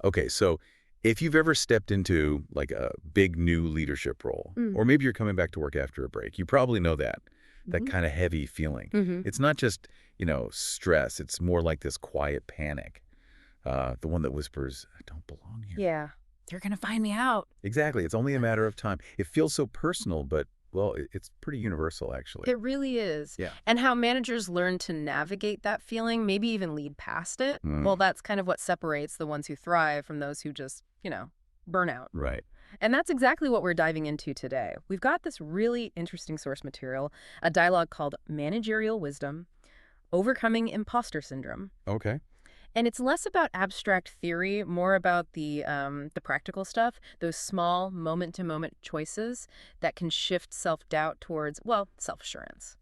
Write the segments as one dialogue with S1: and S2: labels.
S1: Okay, so if you've ever stepped into like a big new leadership role,
S2: Mm.
S1: or maybe you're coming back to work after a break, you probably know that
S2: Mhm.
S1: kind of heavy feeling.
S2: Mm-hmm.
S1: It's not just, stress. It's more like this quiet panic, the one that whispers, I don't belong here.
S2: Yeah. They're going to find me out.
S1: Exactly. It's only a matter of time. It feels so personal, but, well, it's pretty universal, actually.
S2: It really is.
S1: Yeah.
S2: And how managers learn to navigate that feeling, maybe even lead past it,
S1: Mm.
S2: well, that's kind of what separates the ones who thrive from those who just, burn out.
S1: Right.
S2: And that's exactly what we're diving into today. We've got this really interesting source material, a dialogue called Managerial Wisdom, Overcoming Impostor Syndrome.
S1: Okay.
S2: And it's less about abstract theory, more about the practical stuff, those small moment-to-moment choices that can shift self-doubt towards, well, self-assurance.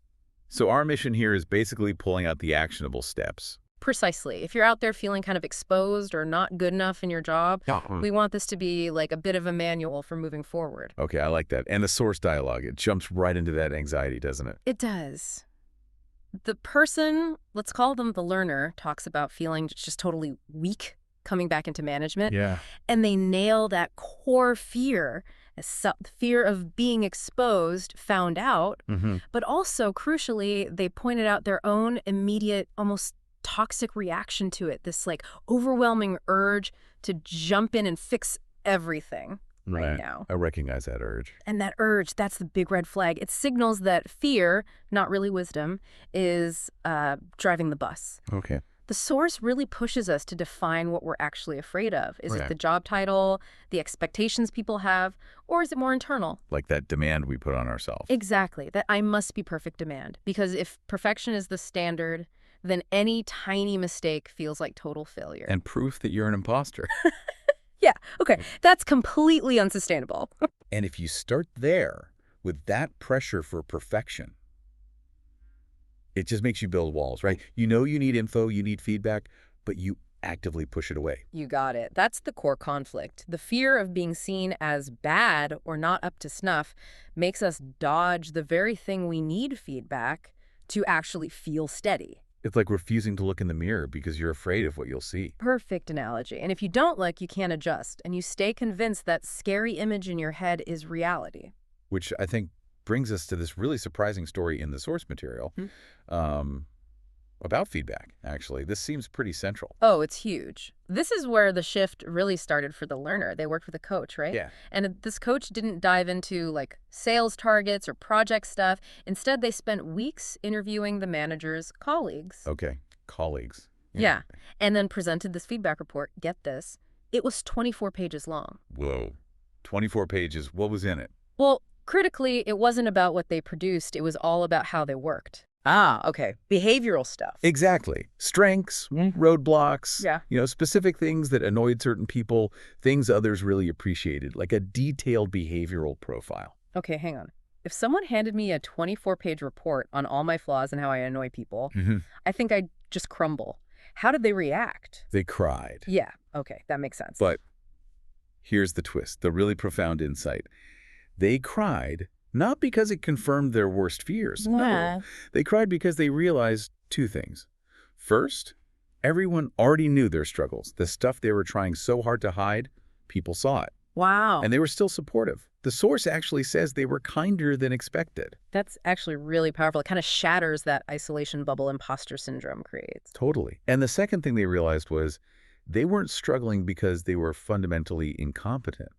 S1: So our mission here is basically pulling out the actionable steps.
S2: Precisely. If you're out there feeling kind of exposed or not good enough in your job, we want this to be like a bit of a manual for moving forward.
S1: Okay, I like that. And the source dialogue, it jumps right into that anxiety, doesn't it?
S2: It does. The person, let's call them the learner, talks about feeling just totally weak coming back into management.
S1: Yeah.
S2: And they nail that core fear, fear of being exposed, found out.
S1: Mm-hmm.
S2: But also, crucially, they pointed out their own immediate, almost toxic reaction to it, this like overwhelming urge to jump in and fix everything right now.
S1: I recognize that urge.
S2: And that urge, that's the big red flag. It signals that fear, not really wisdom, is driving the bus.
S1: Okay.
S2: The source really pushes us to define what we're actually afraid of. Is
S1: Right.
S2: it the job title, the expectations people have, or is it more internal?
S1: Like that demand we put on ourselves.
S2: Exactly, that I must be perfect demand. Because if perfection is the standard, then any tiny mistake feels like total failure.
S1: And proof that you're an imposter.
S2: Yeah, okay, that's completely unsustainable.
S1: And if you start there with that pressure for perfection, it just makes you build walls, right? You know you need info, you need feedback, but you actively push it away.
S2: You got it. That's the core conflict. The fear of being seen as bad or not up to snuff makes us dodge the very thing we need feedback to actually feel steady.
S1: It's like refusing to look in the mirror because you're afraid of what you'll see.
S2: Perfect analogy. And if you don't look, you can't adjust. And you stay convinced that scary image in your head is reality.
S1: Which I think brings us to this really surprising story in the source material about feedback, actually. This seems pretty central.
S2: Oh, it's huge. This is where the shift really started for the learner. They worked with a coach, right?
S1: Yeah.
S2: And this coach didn't dive into like sales targets or project stuff. Instead, they spent weeks interviewing the manager's colleagues.
S1: Okay. Colleagues.
S2: Yeah. And then presented this feedback report. Get this. It was 24 pages long.
S1: Whoa. 24 pages. What was in it?
S2: Well, critically, it wasn't about what they produced. It was all about how they worked. Ah, okay. Behavioral stuff.
S1: Exactly. Strengths, roadblocks,
S2: Yeah.
S1: Specific things that annoyed certain people, things others really appreciated, like a detailed behavioral profile.
S2: Okay, hang on. If someone handed me a 24-page report on all my flaws and how I annoy people, I think I'd just crumble. How did they react?
S1: They cried.
S2: Yeah, okay, that makes sense.
S1: But here's the twist, the really profound insight. They cried not because it confirmed their worst fears. No. They cried because they realized two things. First, everyone already knew their struggles. The stuff they were trying so hard to hide, people saw it.
S2: Wow.
S1: And they were still supportive. The source actually says they were kinder than expected.
S2: That's actually really powerful. It kind of shatters that isolation bubble imposter syndrome creates.
S1: Totally. And the second thing they realized was they weren't struggling because they were fundamentally incompetent.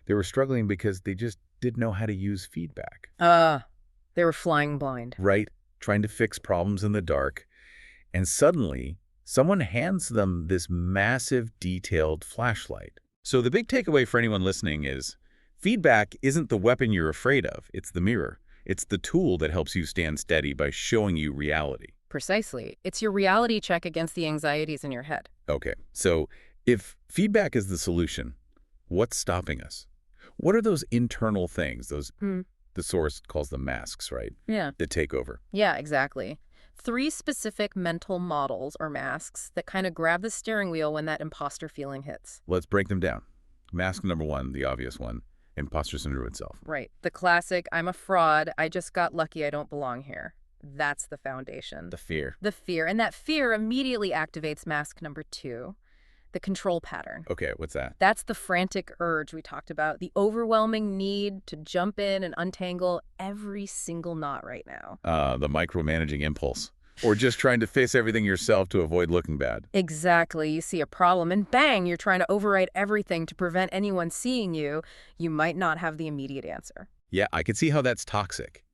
S1: They were struggling because they just didn't know how to use feedback.
S2: They were flying blind.
S1: Right? Trying to fix problems in the dark. And suddenly, someone hands them this massive, detailed flashlight. So the big takeaway for anyone listening is feedback isn't the weapon you're afraid of. It's the mirror. It's the tool that helps you stand steady by showing you reality.
S2: Precisely. It's your reality check against the anxieties in your head.
S1: Okay. So if feedback is the solution, what's stopping us? What are those internal things, the source calls them masks, right?
S2: Yeah.
S1: That take over.
S2: Yeah, exactly. 3 specific mental models or masks that kind of grab the steering wheel when that imposter feeling hits.
S1: Let's break them down. Mask number 1, the obvious one, imposter syndrome itself.
S2: Right. The classic, I'm a fraud, I just got lucky, I don't belong here. That's the foundation.
S1: The fear.
S2: The fear. And that fear immediately activates mask number 2. the control pattern.
S1: Okay, what's that?
S2: That's the frantic urge we talked about, the overwhelming need to jump in and untangle every single knot right now.
S1: The micromanaging impulse. Or just trying to face everything yourself to avoid looking bad.
S2: Exactly. You see a problem and bang, you're trying to overwrite everything to prevent anyone seeing you. You might not have the immediate answer.
S1: Yeah, I can see how that's toxic.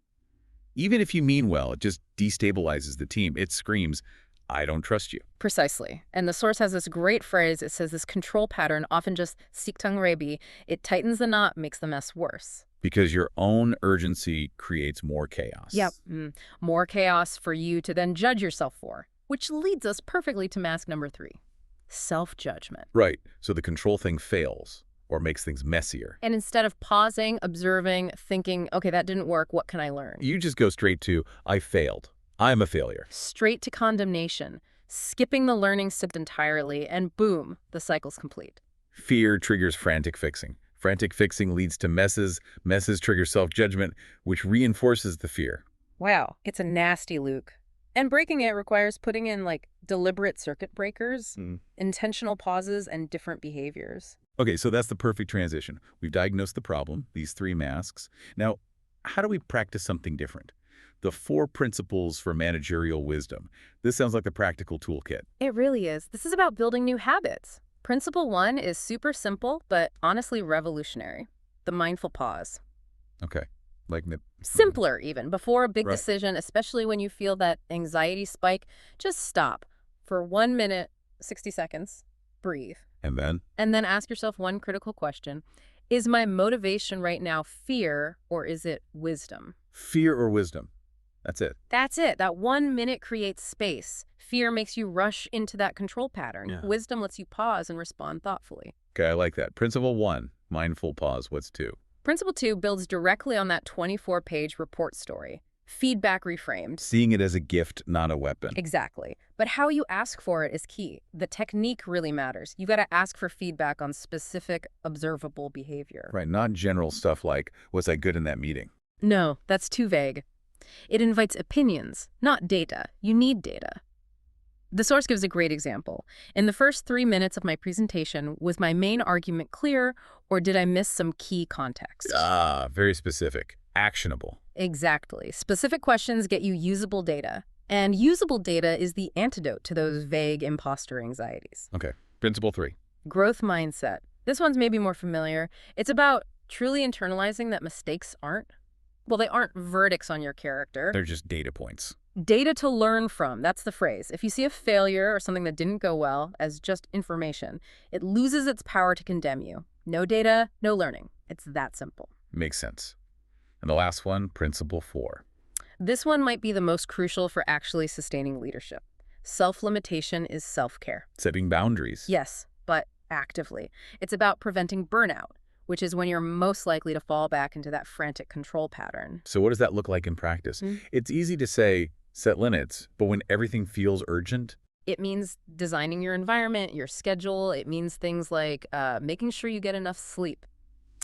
S1: Even if you mean well, it just destabilizes the team. It screams, I don't trust you.
S2: Precisely. And the source has this great phrase. It says this control pattern often just siktung rebi. It tightens the knot, makes the mess worse.
S1: Because your own urgency creates more chaos.
S2: Yep. More chaos for you to then judge yourself for, which leads us perfectly to mask number 3, self-judgment.
S1: Right. So the control thing fails or makes things messier.
S2: And instead of pausing, observing, thinking, okay, that didn't work, what can I learn?
S1: You just go straight to, I failed. I'm a failure.
S2: Straight to condemnation, skipping the learning step entirely, and boom, the cycle's complete.
S1: Fear triggers frantic fixing. Frantic fixing leads to messes. Messes trigger self-judgment, which reinforces the fear.
S2: Wow, it's a nasty loop. And breaking it requires putting in, like, deliberate circuit breakers, intentional pauses, and different behaviors.
S1: Okay, so that's the perfect transition. We've diagnosed the problem, these 3 masks. Now, how do we practice something different? The 4 principles for managerial wisdom. This sounds like the practical toolkit.
S2: It really is. This is about building new habits. Principle 1 is super simple, but honestly revolutionary. The mindful pause.
S1: Okay.
S2: Simpler even. Before a big
S1: Right.
S2: decision, especially when you feel that anxiety spike, just stop for 1 minute, 60 seconds, breathe.
S1: And then?
S2: And then ask yourself one critical question. Is my motivation right now fear or is it wisdom?
S1: Fear or wisdom? That's it.
S2: That's it. That 1 minute creates space. Fear makes you rush into that control pattern.
S1: Yeah.
S2: Wisdom lets you pause and respond thoughtfully.
S1: Okay, I like that. Principle 1, mindful pause. What's 2?
S2: Principle 2 builds directly on that 24-page report story. Feedback reframed.
S1: Seeing it as a gift, not a weapon.
S2: Exactly. But how you ask for it is key. The technique really matters. You got to ask for feedback on specific, observable behavior.
S1: Right, not general stuff like, was I good in that meeting?
S2: No, that's too vague. It invites opinions, not data. You need data. The source gives a great example. In the first 3 minutes of my presentation, was my main argument clear, or did I miss some key context?
S1: Very specific. Actionable.
S2: Exactly. Specific questions get you usable data. And usable data is the antidote to those vague imposter anxieties.
S1: Okay. Principle 3.
S2: Growth mindset. This one's maybe more familiar. It's about truly internalizing that mistakes they aren't verdicts on your character.
S1: They're just data points.
S2: Data to learn from, that's the phrase. If you see a failure or something that didn't go well as just information, it loses its power to condemn you. No data, no learning. It's that simple.
S1: Makes sense. And the last one, principle 4.
S2: This one might be the most crucial for actually sustaining leadership. Self-limitation is self-care.
S1: Setting boundaries.
S2: Yes, but actively. It's about preventing burnout, which is when you're most likely to fall back into that frantic control pattern.
S1: So what does that look like in practice? It's easy to say, set limits, but when everything feels urgent?
S2: It means designing your environment, your schedule. It means things like making sure you get enough sleep.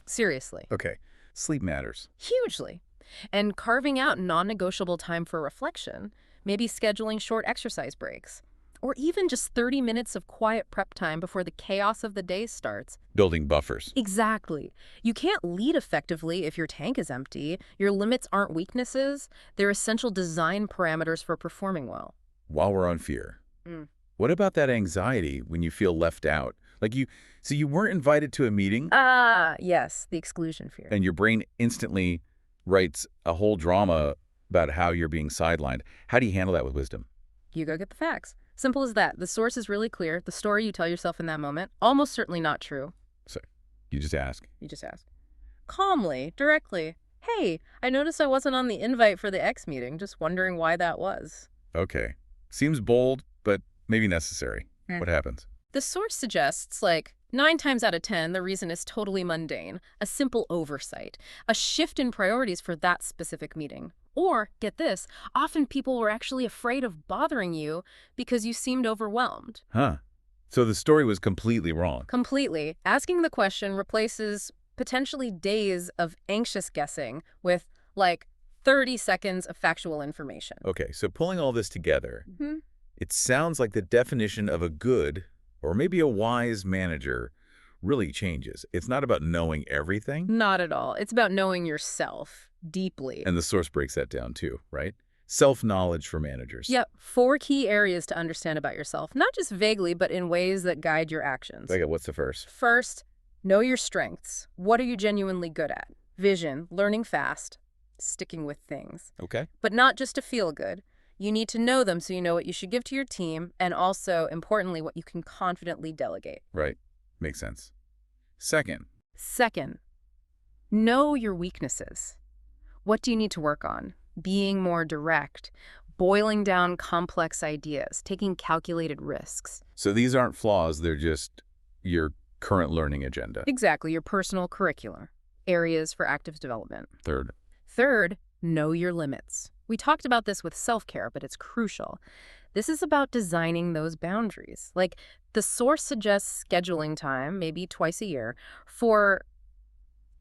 S2: Seriously.
S1: Okay, sleep matters.
S2: Hugely. And carving out non-negotiable time for reflection, maybe scheduling short exercise breaks, or even just 30 minutes of quiet prep time before the chaos of the day starts.
S1: Building buffers.
S2: Exactly. You can't lead effectively if your tank is empty. Your limits aren't weaknesses. They're essential design parameters for performing well.
S1: While we're on fear, what about that anxiety when you feel left out? So you weren't invited to a meeting?
S2: Yes, the exclusion fear.
S1: And your brain instantly writes a whole drama about how you're being sidelined. How do you handle that with wisdom?
S2: You go get the facts. Simple as that. The source is really clear. The story you tell yourself in that moment, almost certainly not true.
S1: So you just ask.
S2: You just ask. Calmly, directly. Hey, I noticed I wasn't on the invite for the X meeting. Just wondering why that was.
S1: Okay. Seems bold, but maybe necessary. What happens?
S2: The source suggests, 9 times out of 10, the reason is totally mundane. A simple oversight. A shift in priorities for that specific meeting. Or, get this, often people were actually afraid of bothering you because you seemed overwhelmed.
S1: Huh. So the story was completely wrong.
S2: Completely. Asking the question replaces potentially days of anxious guessing with, 30 seconds of factual information.
S1: Okay, so pulling all this together, it sounds like the definition of a good Or maybe a wise manager really changes. It's not about knowing everything.
S2: Not at all. It's about knowing yourself deeply.
S1: And the source breaks that down too, right? Self-knowledge for managers.
S2: Yep, 4 key areas to understand about yourself, not just vaguely, but in ways that guide your actions.
S1: Okay, what's the first?
S2: First, know your strengths. What are you genuinely good at? Vision, learning fast, sticking with things.
S1: Okay.
S2: But not just to feel good. You need to know them so you know what you should give to your team, and also, importantly, what you can confidently delegate.
S1: Right. Makes sense. Second.
S2: Second, know your weaknesses. What do you need to work on? Being more direct, boiling down complex ideas, taking calculated risks.
S1: So these aren't flaws, they're just your current learning agenda.
S2: Exactly, your personal curriculum. Areas for active development. Third, know your limits. We talked about this with self-care, but it's crucial. This is about designing those boundaries. Like, the source suggests scheduling time, maybe twice a year, for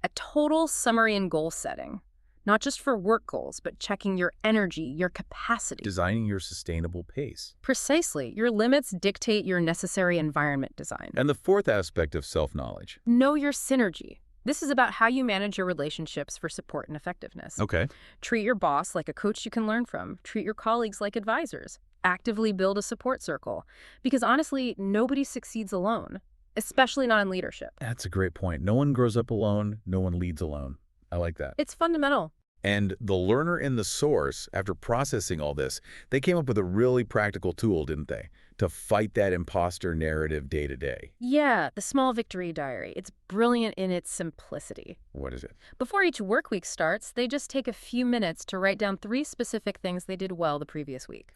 S2: a total summary and goal setting. Not just for work goals, but checking your energy, your capacity.
S1: Designing your sustainable pace.
S2: Precisely. Your limits dictate your necessary environment design.
S1: And the fourth aspect of self-knowledge.
S2: Know your synergy. This is about how you manage your relationships for support and effectiveness.
S1: Okay.
S2: Treat your boss like a coach you can learn from. Treat your colleagues like advisors. Actively build a support circle. Because honestly, nobody succeeds alone, especially not in leadership.
S1: That's a great point. No one grows up alone. No one leads alone. I like that.
S2: It's fundamental.
S1: And the learner in the source, after processing all this, they came up with a really practical tool, didn't they? To fight that imposter narrative day to day.
S2: Yeah, the small victory diary. It's brilliant in its simplicity.
S1: What is it?
S2: Before each work week starts, they just take a few minutes to write down 3 specific things they did well the previous week.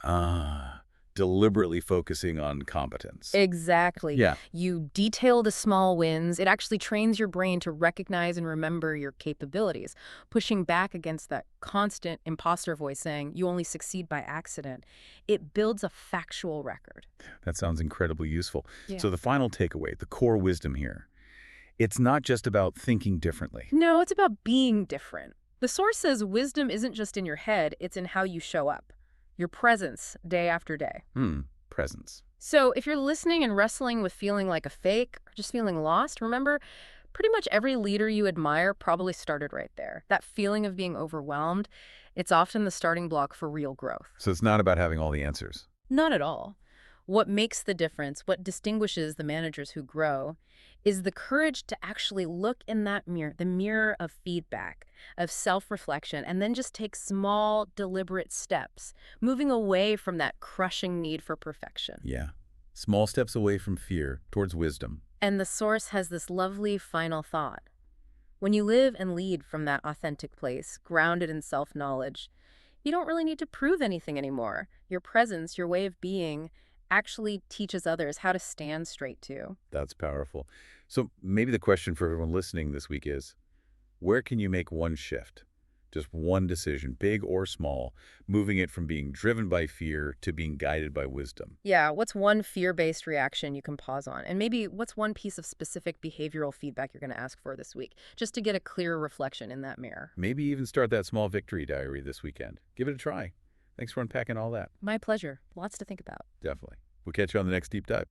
S1: Deliberately focusing on competence.
S2: Exactly.
S1: Yeah.
S2: You detail the small wins. It actually trains your brain to recognize and remember your capabilities, pushing back against that constant imposter voice saying you only succeed by accident. It builds a factual record.
S1: That sounds incredibly useful.
S2: Yeah.
S1: So the final takeaway, the core wisdom here, it's not just about thinking differently.
S2: No, it's about being different. The source says wisdom isn't just in your head, it's in how you show up. Your presence day after day.
S1: Presence.
S2: So if you're listening and wrestling with feeling like a fake or just feeling lost, remember, pretty much every leader you admire probably started right there. That feeling of being overwhelmed, it's often the starting block for real growth.
S1: So it's not about having all the answers.
S2: Not at all. What makes the difference, what distinguishes the managers who grow, is the courage to actually look in that mirror, the mirror of feedback, of self-reflection, and then just take small, deliberate steps, moving away from that crushing need for perfection.
S1: Yeah. Small steps away from fear towards wisdom.
S2: And the source has this lovely final thought. When you live and lead from that authentic place, grounded in self-knowledge, you don't really need to prove anything anymore. Your presence, your way of being, actually teaches others how to stand straight too.
S1: That's powerful. So maybe the question for everyone listening this week is, where can you make one shift? Just one decision, big or small, moving it from being driven by fear to being guided by wisdom.
S2: Yeah, what's one fear-based reaction you can pause on? And maybe what's one piece of specific behavioral feedback you're going to ask for this week, just to get a clear reflection in that mirror.
S1: Maybe even start that small victory diary this weekend. Give it a try. Thanks for unpacking all that.
S2: My pleasure. Lots to think about.
S1: Definitely. We'll catch you on the next Deep Dive.